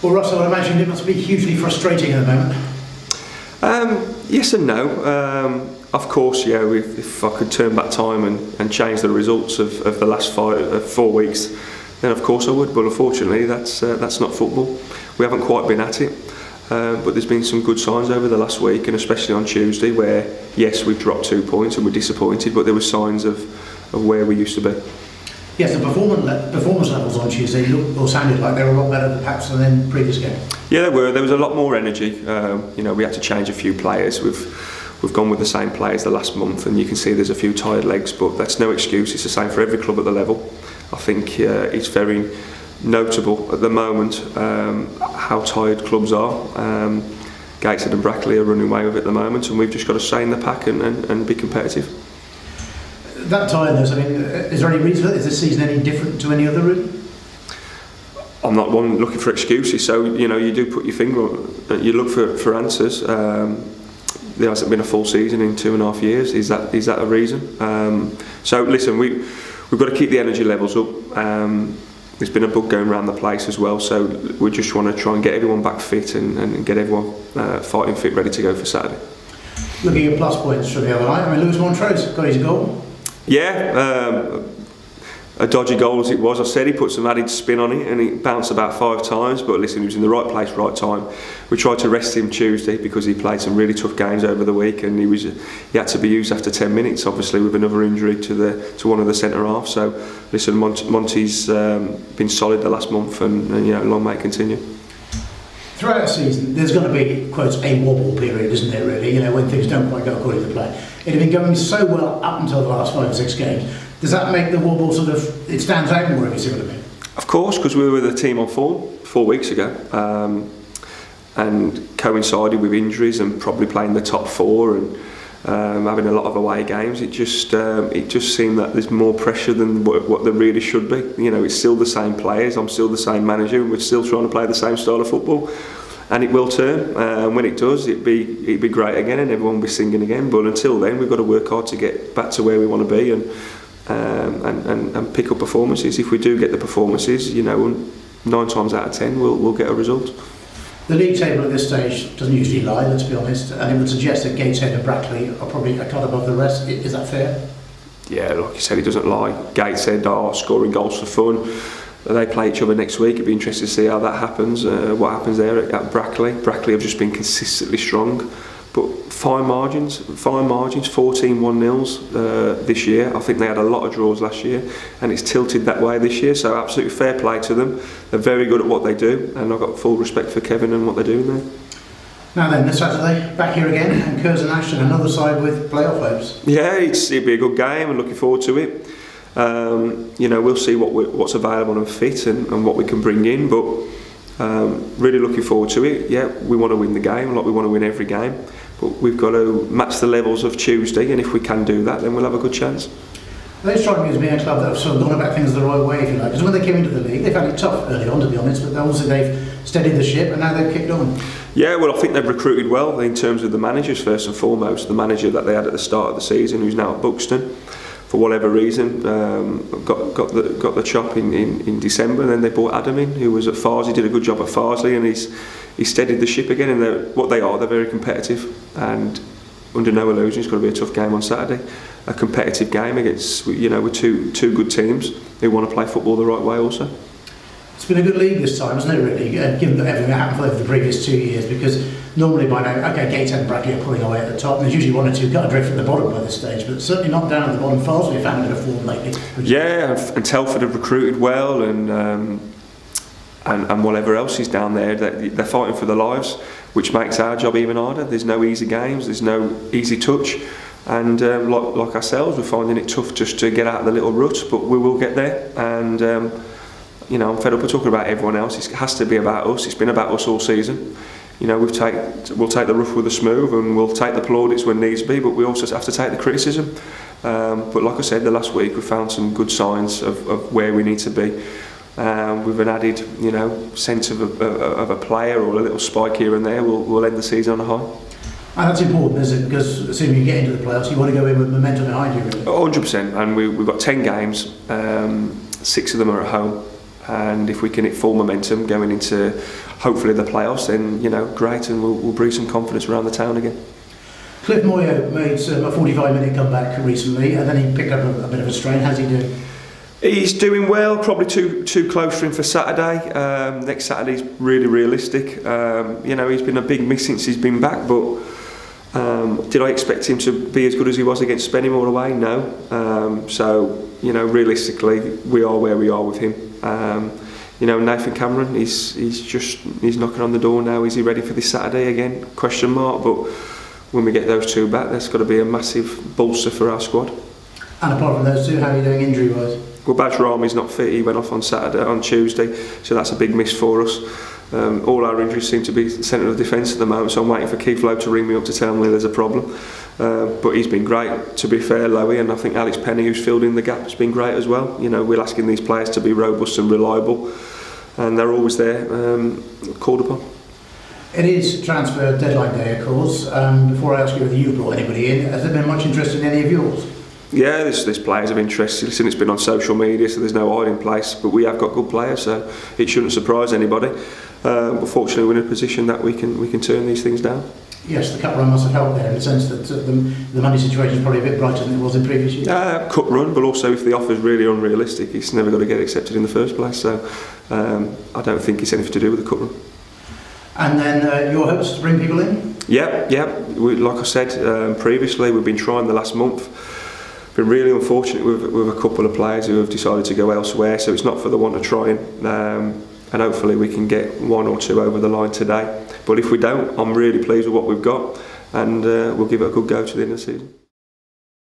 Well, Russell, I imagine it must be hugely frustrating at the moment. Yes and no. Of course, yeah. If I could turn back time and change the results of the last 4 weeks, then of course I would. But unfortunately, that's not football. We haven't quite been at it. But there's been some good signs over the last week, and especially on Tuesday, where yes, we've dropped 2 points and we're disappointed, but there were signs of where we used to be. Yes, the performance levels on Tuesday looked or sounded like they were a lot better perhaps than in previous games. Yeah, they were. There was a lot more energy. We had to change a few players. We've gone with the same players the last month, and you can see there's a few tired legs, but that's no excuse. It's the same for every club at the level. I think it's very notable at the moment how tired clubs are. Gateshead and Brackley are running away with it at the moment, and we've just got to stay in the pack and be competitive. That tiredness, I mean, is there any reason for it? Is this season any different to any other route? I'm not one looking for excuses, so you do put your finger on, you look for answers. There hasn't been a full season in 2.5 years. Is that a reason? So listen, we've got to keep the energy levels up. There's been a bug going around the place as well, so we just want to try and get everyone back fit and get everyone fighting fit, ready to go for Saturday. Looking at plus points from the other night, I mean, Lewis Montrose got his goal. Yeah, a dodgy goal as it was. I said he put some added spin on it and it bounced about 5 times, but listen, he was in the right place, right time. We tried to rest him Tuesday because he played some really tough games over the week, and he had to be used after 10 minutes, obviously, with another injury to one of the centre halves. So listen, Monty's been solid the last month, and long may it continue. Throughout the season, there's going to be, quotes, a wobble period, isn't there, really? When things don't quite go according to plan. It had been going so well up until the last 5 or 6 games. Does that make the wobble it stands out more, if you see what I mean? Of course, because we were the team on form 4 weeks ago, and coincided with injuries and probably playing the top 4 and having a lot of away games. It just seemed that there's more pressure than what there really should be. It's still the same players, I'm still the same manager, and we're still trying to play the same style of football. And it will turn, and when it does, it'd be great again, and everyone will be singing again. But until then, we've got to work hard to get back to where we want to be and pick up performances. If we do get the performances, 9 times out of 10, we'll get a result. The league table at this stage doesn't usually lie, let's be honest, and it would suggest that Gateshead and Brackley are probably a cut above the rest. Is that fair? Yeah, like you said, it doesn't lie. Gateshead are scoring goals for fun. They play each other next week. It'd be interesting to see how that happens, what happens there at Brackley. Brackley have just been consistently strong, but fine margins, 14 1-0s this year. I think they had a lot of draws last year, and it's tilted that way this year, so absolutely fair play to them. They're very good at what they do, and I've got full respect for Kevin and what they're doing there. Now then, this Saturday, back here again, and Curzon Ashton, another side with playoff hopes. Yeah, it'll be a good game, and looking forward to it. We'll see what's available and fit and what we can bring in, but really looking forward to it. Yeah, we want to win the game, like we want to win every game, but we've got to match the levels of Tuesday, and if we can do that, then we'll have a good chance. They strike me as being a club that have sort of gone about things the right way, if you like, because when they came into the league, they found it tough early on, to be honest, but obviously they've steadied the ship and now they've kicked on. Yeah, well, I think they've recruited well in terms of the managers, first and foremost. The manager that they had at the start of the season, who's now at Buxton, for whatever reason, got the chop in December, and then they brought Adam in, who was at Farsley, did a good job at Farsley, and he's steadied the ship again. And they're very competitive, and under no illusion, it's got to be a tough game on Saturday. A competitive game against with two good teams who want to play football the right way also. It's been a good league this time, hasn't it, really, given that everything that happened over the previous 2 years, because normally by now, okay, Gateshead and Brackley are pulling away at the top, and there's usually 1 or 2 got adrift at the bottom by this stage, but certainly not down at the bottom. Farsley have found a bit of form lately. Yeah, and Telford have recruited well, and whatever else is down there, they're fighting for their lives, which makes our job even harder. There's no easy games, there's no easy touch, and like ourselves, we're finding it tough just to get out of the little rut, but we will get there. And I'm fed up with talking about everyone else. It has to be about us. It's been about us all season. We'll take the rough with the smooth, and we'll take the plaudits when needs be, but we also have to take the criticism. But like I said, the last week we found some good signs of where we need to be. With an added, sense of a player or a little spike here and there, we'll end the season on a high. And that's important, isn't it? Because assuming you get into the playoffs, you want to go in with momentum behind you, really. 100%. And we've got 10 games. 6 of them are at home. and if we can hit full momentum going into hopefully the playoffs, then great, and we'll breathe some confidence around the town again. Cliff Moyo made a 45-minute comeback recently, and then he picked up a bit of a strain. How's he doing? He's doing well, probably too close for him for Saturday. Next Saturday's really realistic. He's been a big miss since he's been back, but did I expect him to be as good as he was against Spennymoor away? No. So realistically, we are where we are with him. Nathan Cameron, he's knocking on the door now. Is he ready for this Saturday again? Question mark. But when we get those two back, that's got to be a massive bolster for our squad. And apart from those two, how are you doing injury-wise? Well, Badge Rami's not fit. He went off on Tuesday, so that's a big miss for us. All our injuries seem to be centre of defence at the moment, so I'm waiting for Keith Lowe to ring me up to tell me there's a problem. But he's been great, to be fair, Lowe, and I think Alex Penny, who's filled in the gap, has been great as well. We're asking these players to be robust and reliable, and they're always there, called upon. It is transfer deadline day, of course. Before I ask you whether you've brought anybody in, has there been much interest in any of yours? Yeah, there's players of interest. Listen, it's been on social media, so there's no hiding place. But we have got good players, so it shouldn't surprise anybody. But fortunately, we're in a position that we can turn these things down. Yes, the cup run must have helped there in the sense that the money situation is probably a bit brighter than it was in previous years. Cup run, but also if the offer is really unrealistic, it's never going to get accepted in the first place. So I don't think it's anything to do with the cup run. And then your hopes to bring people in? Yeah. Like I said previously, we've been trying the last month. Been really unfortunate with a couple of players who have decided to go elsewhere, so it's not for the want of trying. And hopefully we can get one or two over the line today. But if we don't, I'm really pleased with what we've got, and we'll give it a good go to the end of the season.